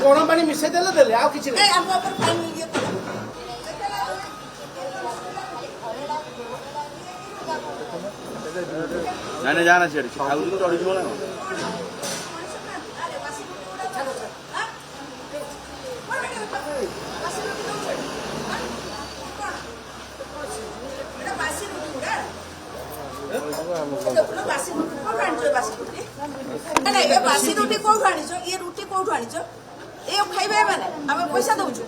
गरम पानी मिसाई देले देले आ किछि नै हम ऊपर फाइन ये करो जाने जाना छेड़ी आगु चढ़ी जिवो ना बासी रुटी कौन आनी ये रुटी कौन आनी ये खाइबे माने आमे पैसा दउछु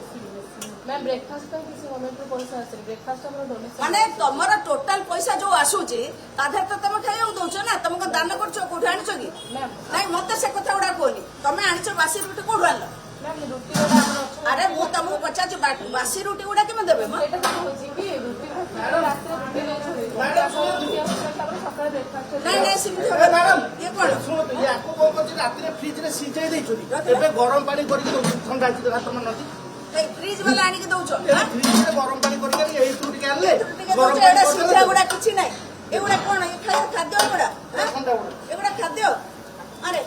मैम ब्रेकफास्ट पे किसी गवर्नमेंट रो पैसा आसे ब्रेकफास्ट हमर डोनेशन माने तमरा टोटल पैसा जो आसुची ताधर तो तुम खाइयो दउछु ना तुमको दान करछो कोठा आनिछो कि मैम नहीं मते से कथा उडा कोनी तमे आनिछो बासी रुटी कोठा आनलो मैम रुटी वाला हमर अरे मु तुमको पचाच बासी रुटी उडा केमे देबे म एटा तो होची कि रुटी रात रुटी ले सकाळ ब्रेकफास्ट नहीं सिमी मैडम ये कोन सुनो तो या को कोन रात रे फ्रिज रे सिजाई दैछोनी एबे गरम पानी करिक ठंडा छी हाथ मन नथी फ्रिज वाला आनी के दउछो फ्रिज रे गरम पानी करिक एई रुटी के आनले गरम पानी सिझा गुडा किछि नै एगुडा कोन ये खाय खाद्य गुडा ठंडा एगुडा खाद्य अरे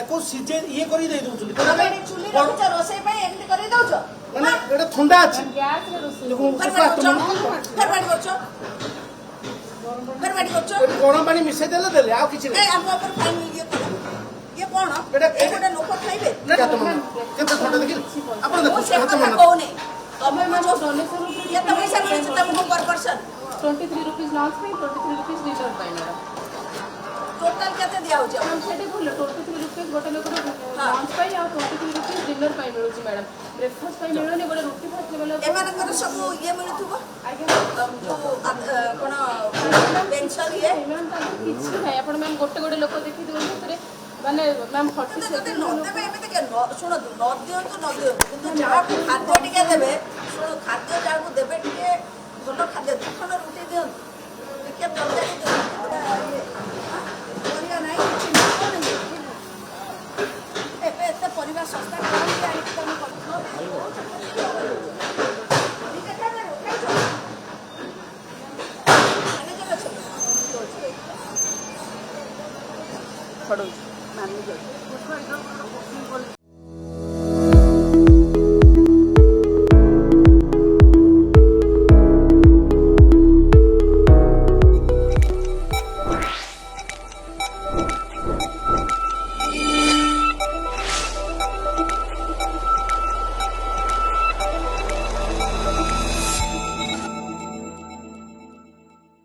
एको सिजे ये करि दे दउछली तमे चुली रखछ रोसई पई एमति करि दउछो माने एटा ठंडा अछि गैस रे रोसी फरमाडी करछो गरम पानी मिसाई देले देले आ किछि नै हम ऊपर फाइन ये करो ये कोन एगुडा लोक खाइबे केते ठंडा देखि आपण देखो हाथ मन कोने तमे म जो डोनेशन ये तो पैसा मिलछ तुमको पर पर्सन 23 रुपीस लॉन्च पे 23 रुपीस डिनर पे मैडम टोटल केते दिया हो छ हम सेटे बोले 23 रुपीस गोटे लोक लॉन्च पे या 23 रुपीस डिनर पे मिलुची मैडम ब्रेकफास्ट पे मिलने गोटे रोटी फास्ट लेवल एमानकर सब ये मिलुथुबो आगे कोन पेंशन ये मैम ता किछि नै आपण मैम गोटे गोटे लोक देखि दियो भीतर माने मैम 40 तते न देबे एमे के सुनो न दियो तो न दियो किंतु जहा खाद्य टिके देबे सुनो खाद्य जहा को देबे टिके भलो खाद्य दुखन रुटी दियो टिके तरकारी दियो परिया नाही एबे एते परिवार सस्ता करी आइ तुम करथो पड़ो मानी